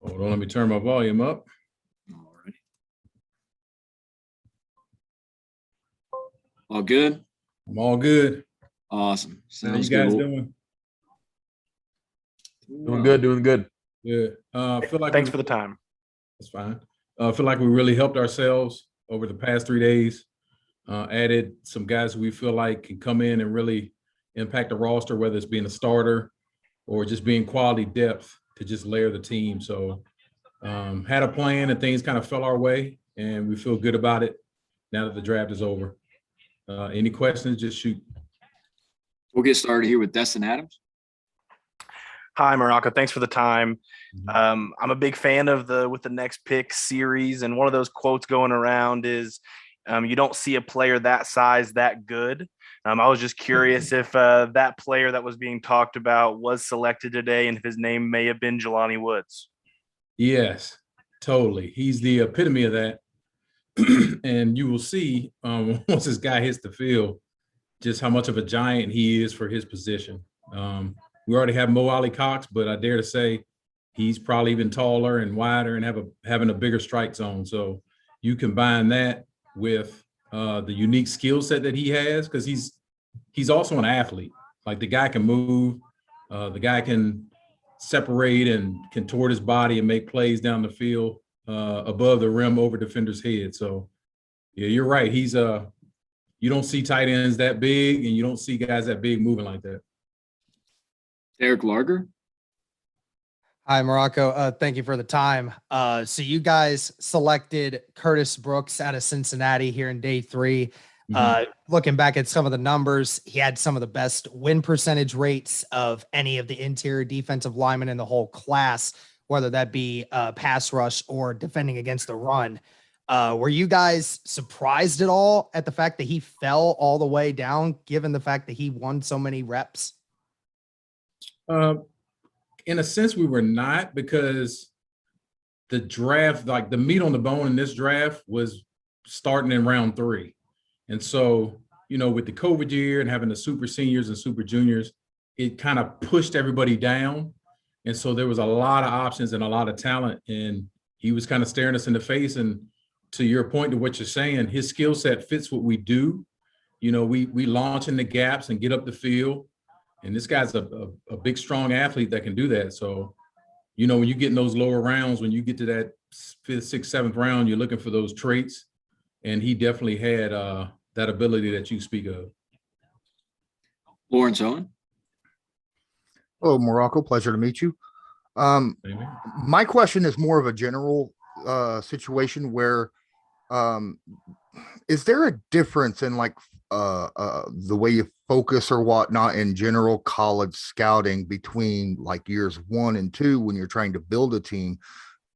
Hold on, let me turn my volume up. All right. All good? I'm all good. Awesome. How you Sounds guys good. doing? Doing good, doing good. Good. Feel like Thanks for the time. That's fine. Feel like we really helped ourselves over the past 3 days. Added some guys who we feel like can come in and really impact the roster, whether it's being a starter or just being quality depth to just layer the team. So had a plan and things kind of fell our way, and we feel good about it now that the draft is over. Any questions, just shoot. We'll get started here with Destin Adams. Hi, Morocco. Thanks for the time. I'm a big fan of the With the Next Pick series, and one of those quotes going around is, you don't see a player that size that good. I was just curious if that player that was being talked about was selected today, and if his name may have been Jelani Woods. Yes, totally. He's the epitome of that. And you will see once this guy hits the field, just how much of a giant he is for his position. We already have Mo Ali Cox, but I dare to say he's probably even taller and wider and having a bigger strike zone. So you combine that with the unique skill set that he has, because he's also an athlete. Like, the guy can move, the guy can separate and contort his body and make plays down the field above the rim over defenders' head. So yeah, you're right. He's you don't see tight ends that big, and you don't see guys that big moving like that. Eric Larger. Hi, Morocco. Thank you for the time. So you guys selected Curtis Brooks out of Cincinnati here in day 3. Looking back at some of the numbers, he had some of the best win percentage rates of any of the interior defensive linemen in the whole class, whether that be pass rush or defending against the run. Were you guys surprised at all at the fact that he fell all the way down, given the fact that he won so many reps? In a sense, we were not, because the draft, like the meat on the bone in this draft, was starting in round 3. And so, with the COVID year and having the super seniors and super juniors, it kind of pushed everybody down. And so there was a lot of options and a lot of talent, and he was kind of staring us in the face. And to your point, to what you're saying, his skill set fits what we do. We launch in the gaps and get up the field. And this guy's a big, strong athlete that can do that. So, when you get in those lower rounds, when you get to that 5th, 6th, 7th round, you're looking for those traits. And he definitely had that ability that you speak of. Lawrence Owen. Hello, Morocco. Pleasure to meet you. My question is more of a general situation where is there a difference in the way you focus or whatnot in general college scouting between like years 1 and 2 when you're trying to build a team,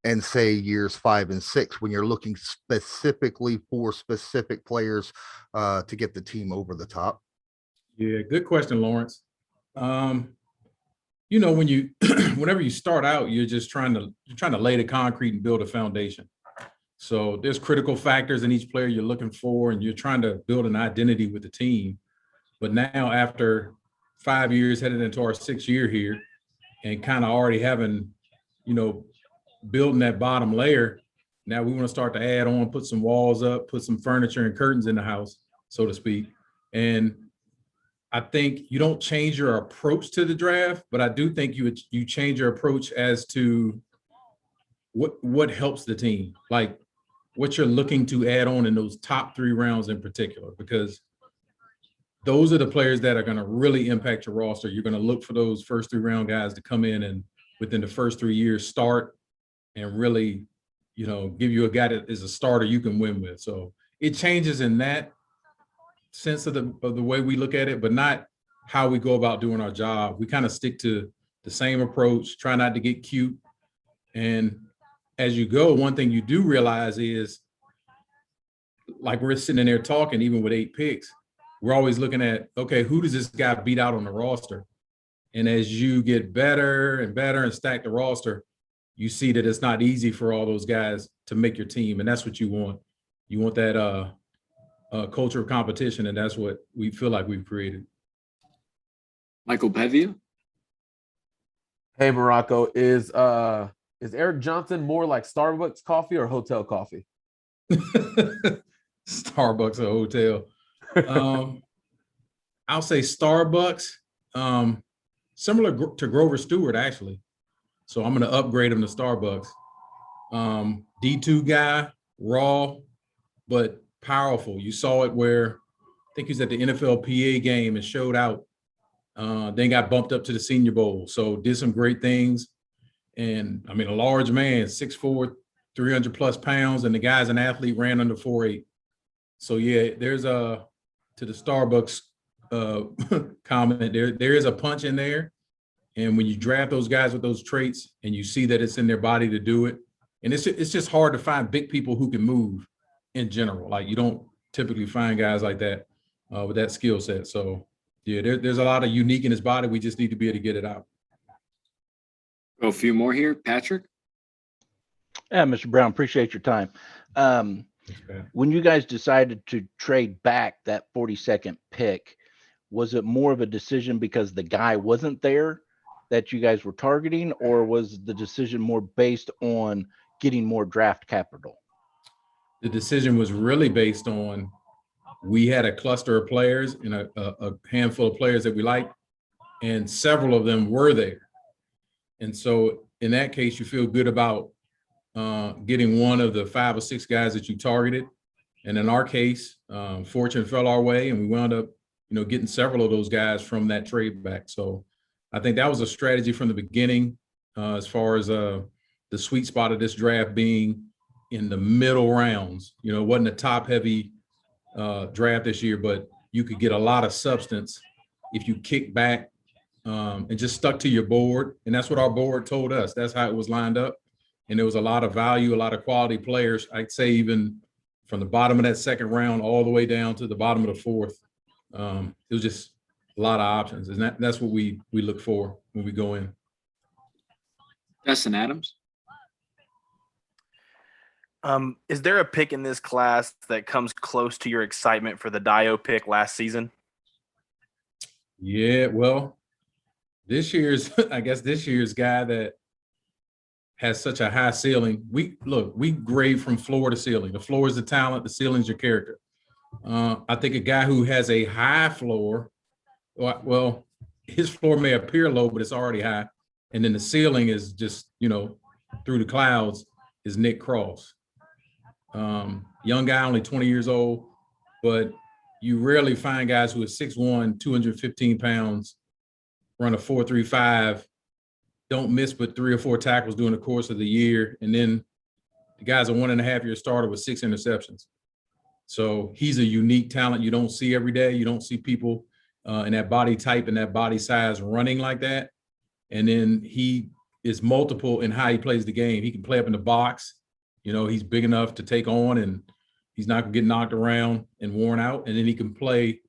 and say years 5 and 6 when you're looking specifically for specific players to get the team over the top? Yeah, good question, Lawrence. When you whenever you start out, you're trying to lay the concrete and build a foundation. So there's critical factors in each player you're looking for, and you're trying to build an identity with the team. But now, after 5 years, headed into our 6th year here, and kind of already having, building that bottom layer, now we want to start to add on, put some walls up, put some furniture and curtains in the house, so to speak. And I think you don't change your approach to the draft, but I do think you change your approach as to what helps the team, like what you're looking to add on in those top 3 rounds in particular, because those are the players that are going to really impact your roster. You're going to look for those first 3 round guys to come in and within the first 3 years start and really, give you a guy that is a starter you can win with. So it changes in that sense of the way we look at it, but not how we go about doing our job. We kind of stick to the same approach, try not to get cute. And as you go, one thing you do realize is, like, we're sitting in there talking, even with 8 picks, we're always looking at, okay, who does this guy beat out on the roster? And as you get better and better and stack the roster, you see that it's not easy for all those guys to make your team. And that's what you want. You want that culture of competition, and that's what we feel like we've created. Michael Pevia. Hey, Morocco, is Is Eric Johnson more like Starbucks coffee or hotel coffee? Starbucks or hotel. I'll say Starbucks, similar to Grover Stewart, actually. So I'm going to upgrade him to Starbucks. D2 guy, raw, but powerful. You saw it where I think he was at the NFLPA game and showed out. Then got bumped up to the Senior Bowl. So did some great things. And I mean, a large man, 6'4", 300 plus pounds, and the guy's an athlete, ran under 4'8". So yeah, there's to the Starbucks comment, there is a punch in there. And when you draft those guys with those traits and you see that it's in their body to do it, and it's just hard to find big people who can move in general. Like you don't typically find guys like that with that skill set. So yeah, there's a lot of unique in his body. We just need to be able to get it out. Go a few more here. Patrick? Yeah, Mr. Brown, appreciate your time. When you guys decided to trade back that 42nd pick, was it more of a decision because the guy wasn't there that you guys were targeting, or was the decision more based on getting more draft capital? The decision was really based on, we had a cluster of players and a handful of players that we liked, and several of them were there. And so in that case, you feel good about getting one of the 5 or 6 guys that you targeted. And in our case, fortune fell our way and we wound up, getting several of those guys from that trade back. So I think that was a strategy from the beginning, as far as the sweet spot of this draft being in the middle rounds. It wasn't a top heavy draft this year, but you could get a lot of substance if you kick back and just stuck to your board. And that's what our board told us. That's how it was lined up. And there was a lot of value, a lot of quality players. I'd say even from the bottom of that second round all the way down to the bottom of the fourth. It was just a lot of options. And that's what we look for when we go in. Destin Adams? Is there a pick in this class that comes close to your excitement for the Dio pick last season? Yeah, well, this year's guy that has such a high ceiling. We grade from floor to ceiling. The floor is the talent, the ceiling is your character. I think a guy who has a high floor, well, his floor may appear low, but it's already high. And then the ceiling is just, through the clouds, is Nick Cross. Young guy, only 20 years old, but you rarely find guys who are 6'1", 215 pounds, run a 4.35, don't miss but 3 or 4 tackles during the course of the year. And then the guy's a 1.5-year starter with 6 interceptions. So he's a unique talent you don't see every day. You don't see people in that body type and that body size running like that. And then he is multiple in how he plays the game. He can play up in the box. He's big enough to take on, and he's not gonna get knocked around and worn out. And then he can play,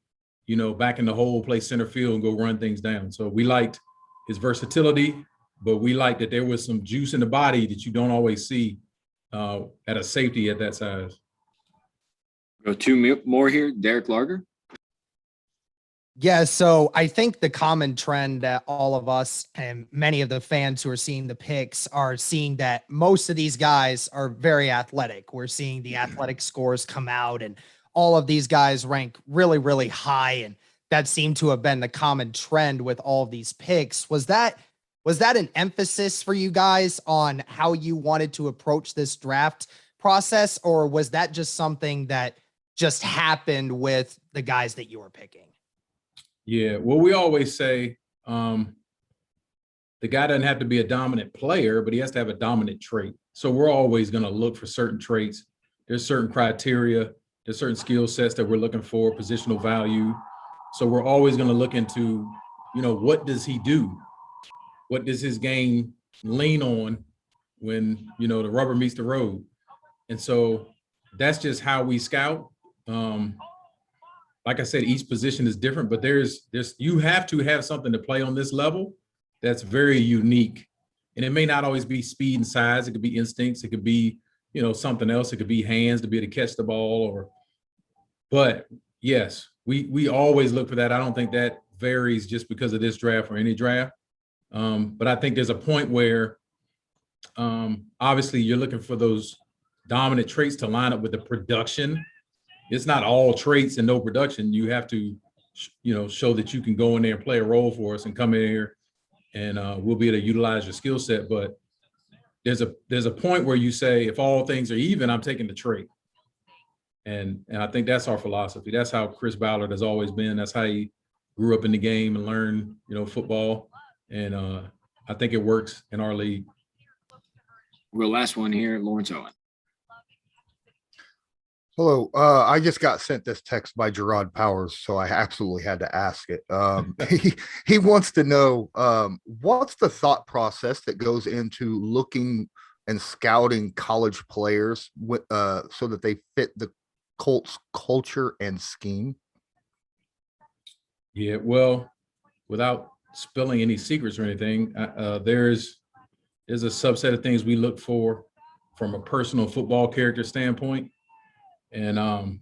back in the hole, play center field and go run things down. So we liked his versatility, but we liked that there was some juice in the body that you don't always see at a safety at that size. Go 2 more here. Derek Larger? Yeah, so I think the common trend that all of us and many of the fans who are seeing the picks are seeing that most of these guys are very athletic. We're seeing the athletic scores come out and all of these guys rank really, really high. And that seemed to have been the common trend with all of these picks. Was that an emphasis for you guys on how you wanted to approach this draft process? Or was that just something that just happened with the guys that you were picking? Yeah, well, we always say the guy doesn't have to be a dominant player, but he has to have a dominant trait. So we're always going to look for certain traits. There's certain criteria. There's certain skill sets that we're looking for, positional value. So we're always going to look into, what does he do? What does his game lean on when, the rubber meets the road? And so that's just how we scout. Like I said, each position is different, but you have to have something to play on this level that's very unique. And it may not always be speed and size. It could be instincts. It could be, something else. It could be hands to be able to catch the ball but yes, we always look for that. I don't think that varies just because of this draft or any draft. But I think there's a point where Obviously, you're looking for those dominant traits to line up with the production. It's not all traits and no production. You have to, show that you can go in there and play a role for us and come in here and we'll be able to utilize your skill set. But there's a point where you say, if all things are even, I'm taking the trait. And I think that's our philosophy. That's how Chris Ballard has always been. That's how he grew up in the game and learned, football. And I think it works in our league. We'll last one here, Lawrence Owen. Hello. I just got sent this text by Gerard Powers, so I absolutely had to ask it. He wants to know what's the thought process that goes into looking and scouting college players so that they fit the Colts culture and scheme? Yeah, well, without spilling any secrets or anything, there's a subset of things we look for from a personal football character standpoint. And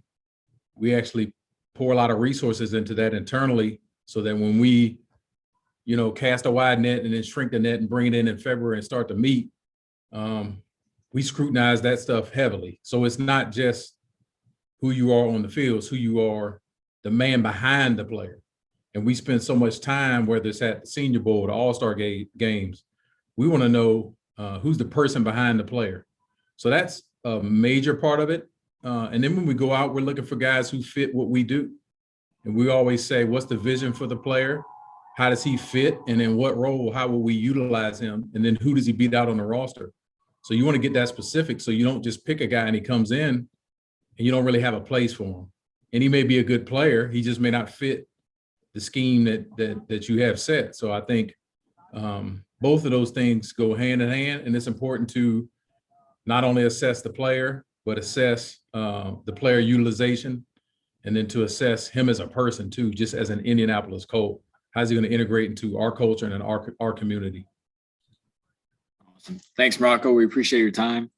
we actually pour a lot of resources into that internally so that when we, cast a wide net and then shrink the net and bring it in February and start to meet, we scrutinize that stuff heavily. So it's not just who you are on the field, it's who you are, the man behind the player. And we spend so much time, whether it's at the Senior Bowl, the All-Star games, we want to know who's the person behind the player. So that's a major part of it. And then when we go out, we're looking for guys who fit what we do. And we always say, what's the vision for the player? How does he fit? And in what role, how will we utilize him? And then who does he beat out on the roster? So you want to get that specific so you don't just pick a guy and he comes in and you don't really have a place for him. And he may be a good player. He just may not fit the scheme that you have set. So I think both of those things go hand in hand. And it's important to not only assess the player, but assess the player utilization, and then to assess him as a person too, just as an Indianapolis Colt. How's he going to integrate into our culture and in our community? Awesome. Thanks, Morocco. We appreciate your time.